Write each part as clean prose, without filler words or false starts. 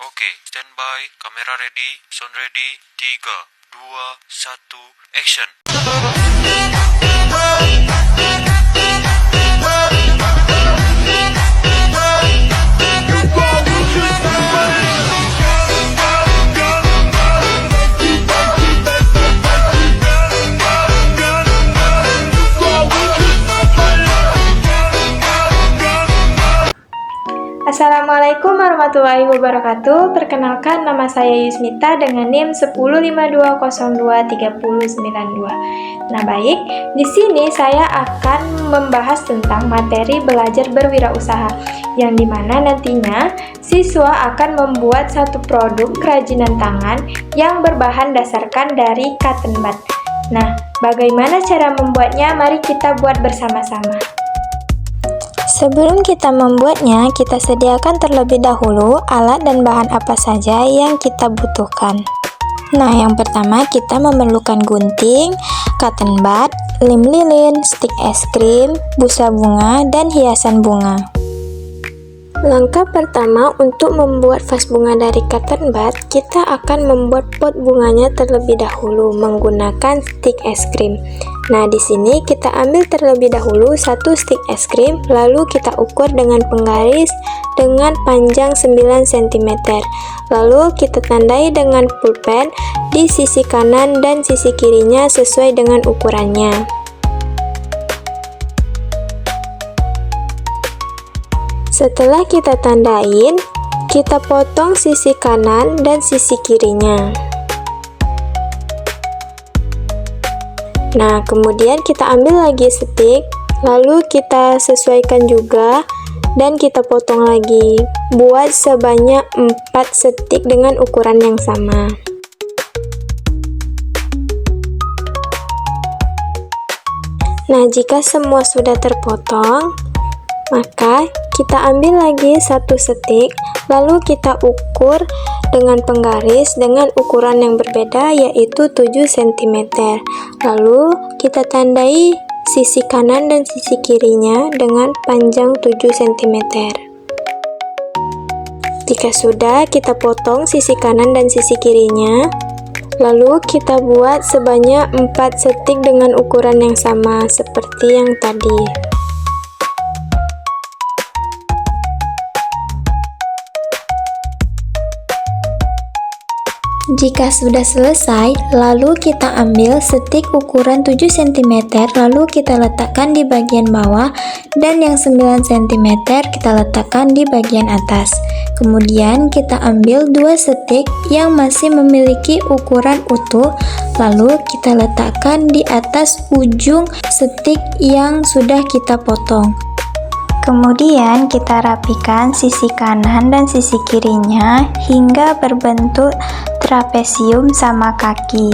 Oke, standby, kamera ready, sound ready, 3, 2, 1, action. Assalamualaikum warahmatullahi wabarakatuh. Perkenalkan, nama saya Yusmita dengan NIM 1052023092. Nah, baik, di sini saya akan membahas tentang materi belajar berwirausaha, yang dimana nantinya siswa akan membuat satu produk kerajinan tangan yang berbahan dasarkan dari cotton bud. Nah, bagaimana cara membuatnya? Mari kita buat bersama-sama. Sebelum kita membuatnya, kita sediakan terlebih dahulu alat dan bahan apa saja yang kita butuhkan. Nah, yang pertama kita memerlukan gunting, cotton bud, lem lilin, stik es krim, busa bunga, dan hiasan bunga. Langkah pertama untuk membuat vas bunga dari cotton bud, kita akan membuat pot bunganya terlebih dahulu menggunakan stik es krim. Nah, di sini kita ambil terlebih dahulu satu stik es krim, lalu kita ukur dengan penggaris dengan panjang 9 cm. Lalu kita tandai dengan pulpen di sisi kanan dan sisi kirinya sesuai dengan ukurannya. Setelah kita tandain, kita potong sisi kanan dan sisi kirinya. Nah, kemudian kita ambil lagi stik, lalu kita sesuaikan juga dan kita potong lagi. Buat sebanyak 4 stik dengan ukuran yang sama. Nah, jika semua sudah terpotong, maka kita ambil lagi satu stik, lalu kita ukur dengan penggaris dengan ukuran yang berbeda, yaitu 7 cm. Lalu kita tandai sisi kanan dan sisi kirinya dengan panjang 7 cm. Jika sudah, kita potong sisi kanan dan sisi kirinya. Lalu kita buat sebanyak 4 stik dengan ukuran yang sama seperti yang tadi. Jika sudah selesai, lalu kita ambil stik ukuran 7 cm, lalu kita letakkan di bagian bawah, dan yang 9 cm kita letakkan di bagian atas. Kemudian kita ambil 2 stik yang masih memiliki ukuran utuh, lalu kita letakkan di atas ujung stik yang sudah kita potong. Kemudian kita rapikan sisi kanan dan sisi kirinya hingga berbentuk trapesium sama kaki.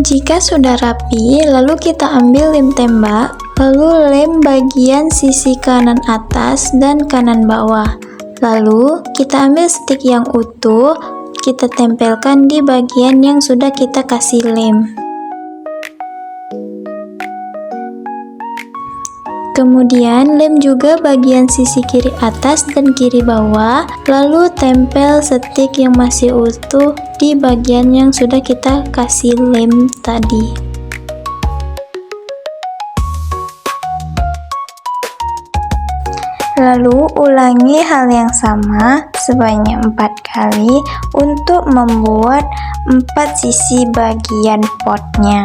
Jika sudah rapi, lalu kita ambil lem tembak, lalu lem bagian sisi kanan atas dan kanan bawah. Lalu kita ambil stik yang utuh, kita tempelkan di bagian yang sudah kita kasih lem. Kemudian lem juga bagian sisi kiri atas dan kiri bawah, lalu tempel stik yang masih utuh di bagian yang sudah kita kasih lem tadi. Lalu ulangi hal yang sama sebanyak 4 kali untuk membuat 4 sisi bagian potnya.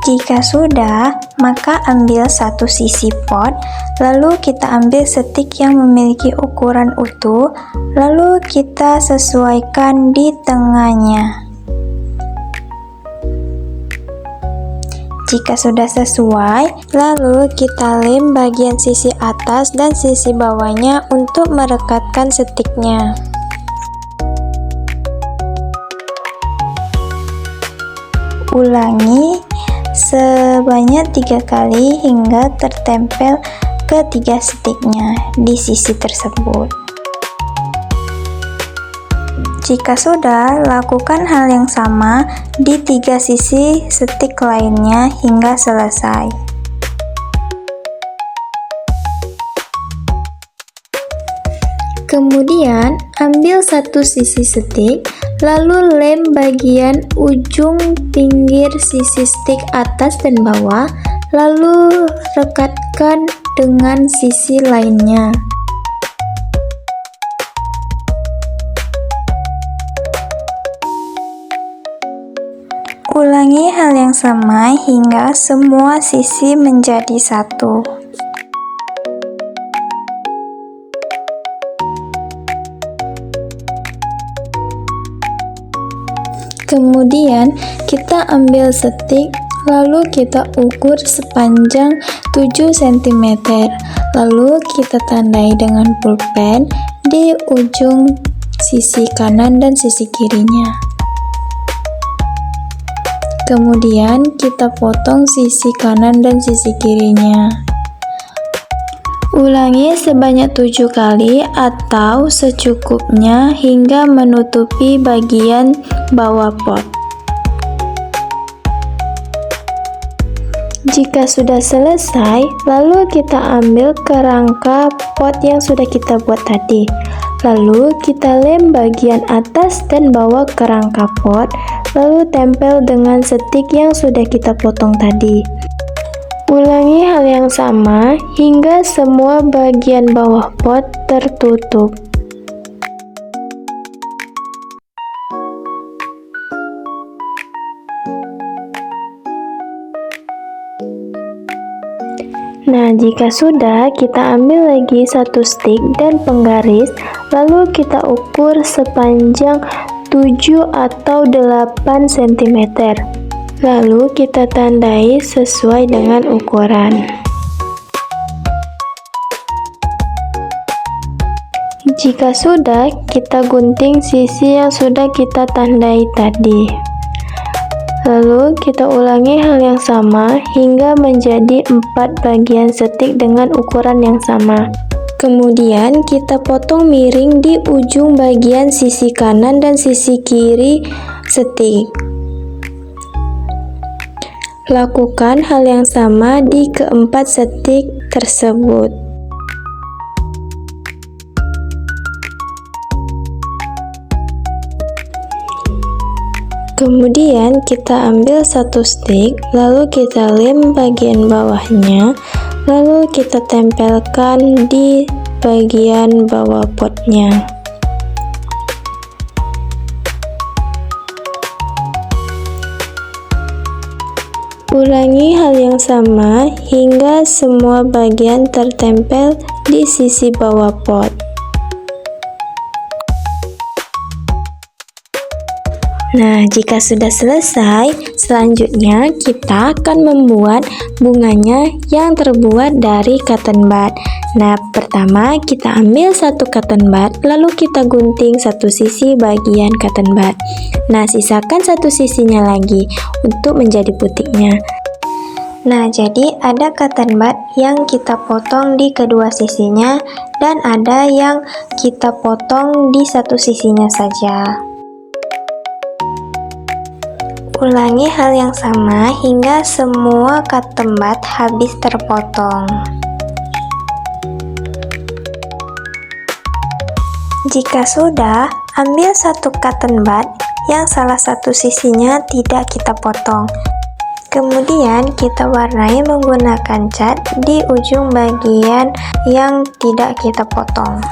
Jika sudah, maka ambil satu sisi pot, lalu kita ambil stik yang memiliki ukuran utuh, lalu kita sesuaikan di tengahnya. Jika sudah sesuai, lalu kita lem bagian sisi atas dan sisi bawahnya untuk merekatkan stiknya. Ulangi sebanyak 3 kali hingga tertempel ke 3 stiknya di sisi tersebut. Jika sudah, lakukan hal yang sama di 3 sisi stik lainnya hingga selesai. Kemudian, ambil satu sisi stik, lalu lem bagian ujung pinggir sisi stik atas dan bawah, lalu rekatkan dengan sisi lainnya. Ulangi hal yang sama hingga semua sisi menjadi satu. Kemudian kita ambil stik, lalu kita ukur sepanjang 7 cm, lalu kita tandai dengan pulpen di ujung sisi kanan dan sisi kirinya. Kemudian kita potong sisi kanan dan sisi kirinya. Ulangi sebanyak 7 kali atau secukupnya hingga menutupi bagian bawah pot. Jika sudah selesai, lalu kita ambil kerangka pot yang sudah kita buat tadi. Lalu kita lem bagian atas dan bawah kerangka pot, lalu tempel dengan stik yang sudah kita potong tadi. Ulangi hal yang sama hingga semua bagian bawah pot tertutup. Nah, jika sudah, kita ambil lagi satu stik dan penggaris, lalu kita ukur sepanjang 7 atau 8 cm. Lalu kita tandai sesuai dengan ukuran. Jika sudah, kita gunting sisi yang sudah kita tandai tadi. Lalu kita ulangi hal yang sama hingga menjadi 4 bagian stik dengan ukuran yang sama. Kemudian kita potong miring di ujung bagian sisi kanan dan sisi kiri stik. Lakukan hal yang sama di keempat stik tersebut. Kemudian kita ambil satu stik, lalu kita lem bagian bawahnya, lalu kita tempelkan di bagian bawah potnya. Ulangi hal yang sama hingga semua bagian tertempel di sisi bawah pot. Nah, jika sudah selesai, selanjutnya kita akan membuat bunganya yang terbuat dari cotton bud. Nah, pertama kita ambil satu cotton bud, lalu kita gunting satu sisi bagian cotton bud. Nah, sisakan satu sisinya lagi untuk menjadi putiknya. Nah, jadi ada cotton bud yang kita potong di kedua sisinya dan ada yang kita potong di satu sisinya saja. Ulangi hal yang sama hingga semua cotton bud habis terpotong. Jika sudah, ambil satu cotton bud yang salah satu sisinya tidak kita potong. Kemudian kita warnai menggunakan cat di ujung bagian yang tidak kita potong.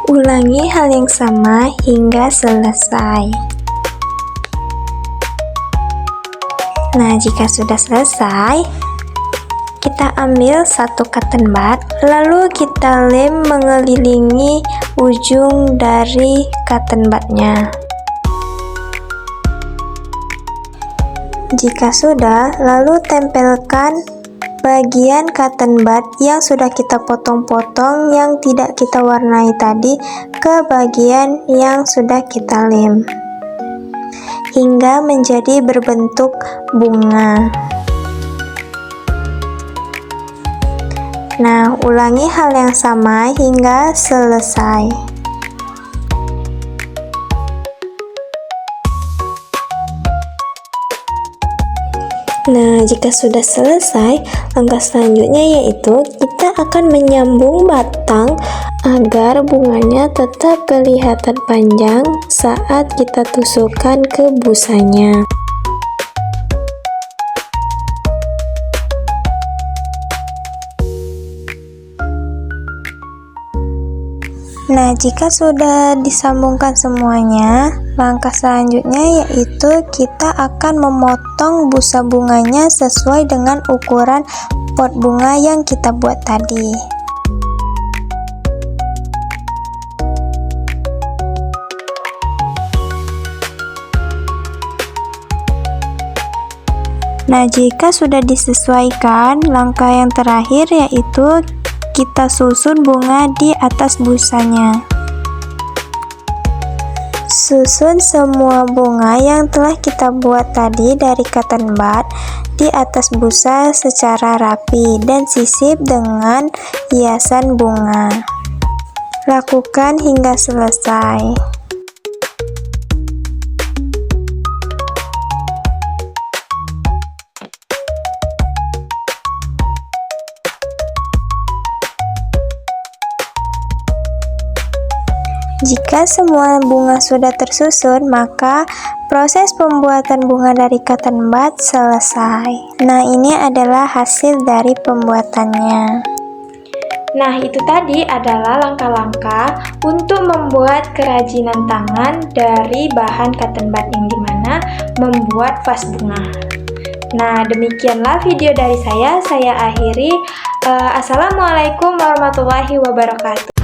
Ulangi hal yang sama hingga selesai. Nah, jika sudah selesai, kita ambil satu cotton bud, lalu kita lem mengelilingi ujung dari cotton budnya. Jika sudah, lalu tempelkan bagian cotton bud yang sudah kita potong-potong yang tidak kita warnai tadi ke bagian yang sudah kita lem hingga menjadi berbentuk bunga. Nah, ulangi hal yang sama hingga selesai. Nah, jika sudah selesai, langkah selanjutnya yaitu kita akan menyambung batang agar bunganya tetap kelihatan panjang saat kita tusukkan ke busanya. Nah, jika sudah disambungkan semuanya, langkah selanjutnya yaitu kita akan memotong busa bunganya sesuai dengan ukuran pot bunga yang kita buat tadi. Nah, jika sudah disesuaikan, langkah yang terakhir yaitu kita susun bunga di atas busanya. Susun semua bunga yang telah kita buat tadi dari cotton bud di atas busa secara rapi dan sisip dengan hiasan bunga. Lakukan hingga selesai. Jika semua bunga sudah tersusun, maka proses pembuatan bunga dari cotton bud selesai. Nah, ini adalah hasil dari pembuatannya. Nah, itu tadi adalah langkah-langkah untuk membuat kerajinan tangan dari bahan cotton bud yang dimana membuat vas bunga. Nah, demikianlah video dari saya akhiri. Assalamualaikum warahmatullahi wabarakatuh.